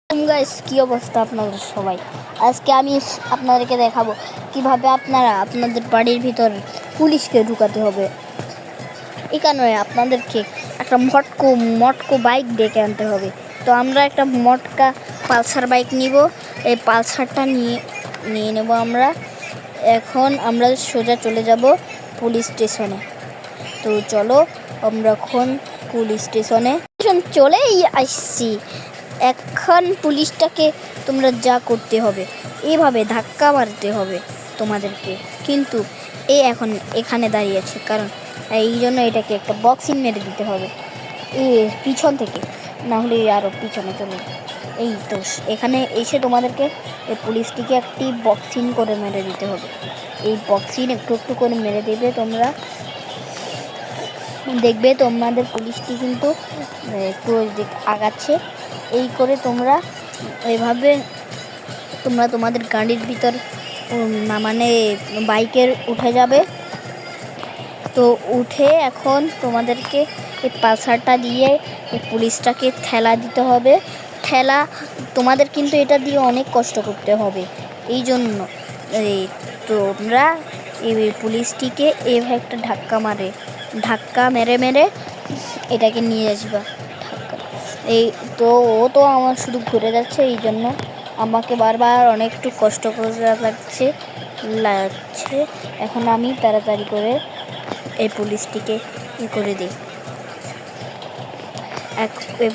Guys, কি অবস্থা আপনাদের সবাই? আজকে আমি আপনাদেরকে দেখাবো কিভাবে আপনারা আপনাদের বাড়ির ভিতর পুলিশকে ঢুকাতে হবে। এখানে আপনাদেরকে একটা মটকো বাইক ডেকে আনতে হবে। তো আমরা একটা মটকা পালসার বাইক নিব। এই পালসারটা নিয়ে নেব আমরা। এখন আমরা সোজা চলে যাব পুলিশ স্টেশনে। তো চলো আমরা এখন পুলিশ স্টেশনে চলেই আসছি। এখন পুলিশটাকে তোমরা যা করতে হবে, এভাবে ধাক্কা মারতে হবে তোমাদেরকে। কিন্তু এখন এখানে দাঁড়িয়েছে, কারণ এই জন্য এটাকে একটা বক্সিং মেরে দিতে হবে পিছন থেকে, না হলে আরও পিছনে চলে। এই তো এখানে এসে তোমাদেরকে এই পুলিশটিকে একটি বক্সিং করে মেরে দিতে হবে। এই বক্সিং একটু একটু করে মেরে দেবে তোমরা, দেখবে তোমাদের পুলিশটি কিন্তু একটু আগাচ্ছে। এই করে তোমরা এইভাবে তোমাদের গাড়ির ভিতর মানে বাইকের উঠে যাবে। তো উঠে এখন তোমাদেরকে এই পালসারটা দিয়ে এই পুলিশটাকে ঠেলা দিতে হবে। তোমাদের কিন্তু এটা দিয়ে অনেক কষ্ট করতে হবে। এই জন্য তোমরা এই পুলিশটিকে এইভাবে একটা ধাক্কা মেরে এটাকে নিয়ে আসবা। এই তো ও তো আমার শুধু ঘুরে যাচ্ছে, এই জন্য আমাকে বারবার অনেকটু কষ্ট করে লাগছে। এখন আমি তাড়াতাড়ি করে এই পুলিশটিকে করে দিই।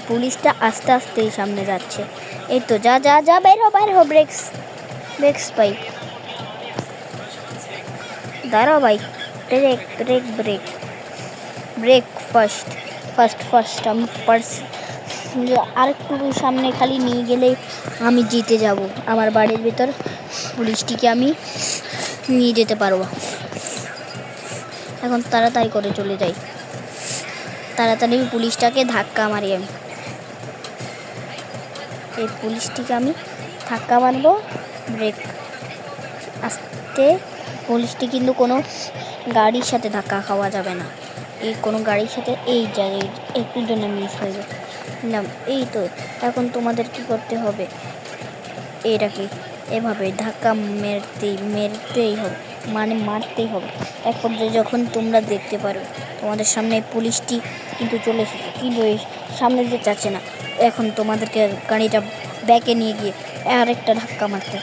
পুলিশটা আস্তে আস্তেই সামনে যাচ্ছে। এই তো যা যা যা বাইর হো ব্রেকস ভাই, দাঁড়াও ভাই, ব্রেক ফার্স্ট আমি আরেকটু সামনে খালি নিয়ে গেলেই আমি জিতে যাব। আমার বাড়ির ভিতর পুলিশটিকে আমি নিয়ে যেতে পারবো। এখন তাড়াতাড়ি করে চলে যাই, তাড়াতাড়ি পুলিশটাকে ধাক্কা মারি। আমি এই পুলিশটিকে আমি ধাক্কা মারবো, ব্রেক আস্তে। পুলিশটি কিন্তু কোনো গাড়ির সাথে ধাক্কা খাওয়া যাবে না। কোনো গাড়ির সাথে এই জায়গায় একটু জন্য মিস হয়ে যাবে। এই তো এখন তোমাদের কি করতে হবে, এটাকে এভাবে ধাক্কা মেরতেই হবে, মানে মারতেই হবে। এক পর্যায়ে যখন তোমরা দেখতে পারো তোমাদের সামনে পুলিশটি কিন্তু চলে এসেছে, কিন্তু সামনে যে যাচ্ছে না, এখন তোমাদেরকে গাড়িটা ব্যাকে নিয়ে গিয়ে আরেকটা ধাক্কা মারতে,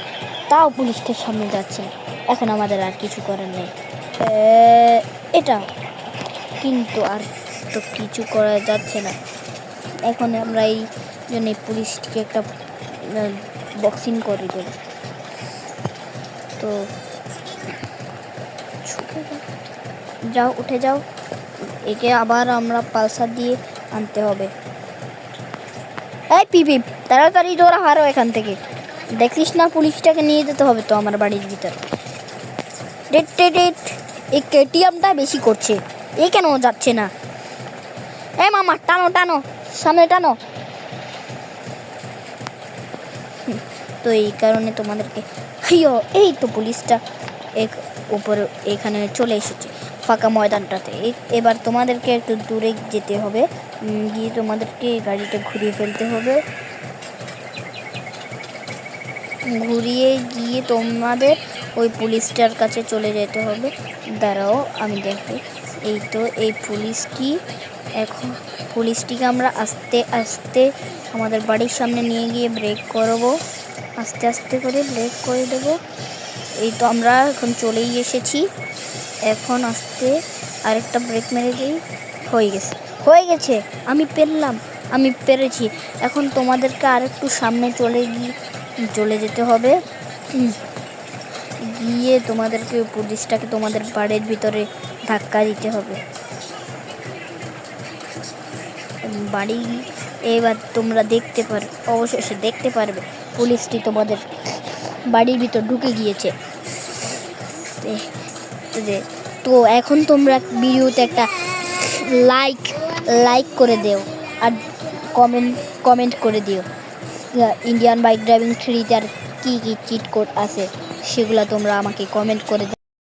তাও পুলিশটির সামনে যাচ্ছে না। এখন আমাদের আর কিছু করার নেই। এটা কিন্তু আর তো কিছু করা যাচ্ছে না। এখন আমরা এই জন্য পুলিশটিকে একটা বক্সিং করে দেব। তো যাও, উঠে যাও। একে আবার আমরা পালসার দিয়ে আনতে হবে। এই পিপি, তাড়াতাড়ি তোরা হারো এখান থেকে। দেখছিস না, পুলিশটাকে নিয়ে যেতে হবে তো আমার বাড়ির ভিতর। এই কেটিএমটা বেশি করছে, এই কেন যাচ্ছে না? মামা টানো সামনে টানো। তো এই কারণে তোমাদেরকে এই তো পুলিশটা উপরে এখানে চলে এসেছে ফাঁকা ময়দানটাতে। এবার তোমাদেরকে একটু দূরে যেতে হবে, গিয়ে তোমাদেরকে গাড়িটা ঘুরিয়ে ফেলতে হবে। ঘুরিয়ে গিয়ে তোমাদের ওই পুলিশটার কাছে চলে যেতে হবে। দাঁড়াও আমি দেখি। এই তো এই পুলিশটিকে আমরা আস্তে আস্তে আমাদের বাড়ির সামনে নিয়ে গিয়ে ব্রেক করবো। আস্তে আস্তে করে ব্রেক করে দেবো। এই তো আমরা এখন চলেই এসেছি। এখন আস্তে আরেকটা ব্রেক মেরে দিই। হয়ে গেছে, আমি পেরেছি। এখন তোমাদেরকে আরেকটু সামনে চলে যেতে হবে, গিয়ে তোমাদেরকে পুলিশটাকে তোমাদের বাড়ির ভিতরে ধাক্কা দিতে হবে। এবার তোমরা অবশেষে দেখতে পারবে পুলিশটি তোমাদের বাড়ির ভিতর ঢুকে গিয়েছে। তো এখন তোমরা ভিডিওতে একটা লাইক করে দিও আর কমেন্ট করে দিও। ইন্ডিয়ান বাইক ড্রাইভিং 3 আর কি চিট কোড আছে সেগুলো তোমরা আমাকে কমেন্ট করে দিও।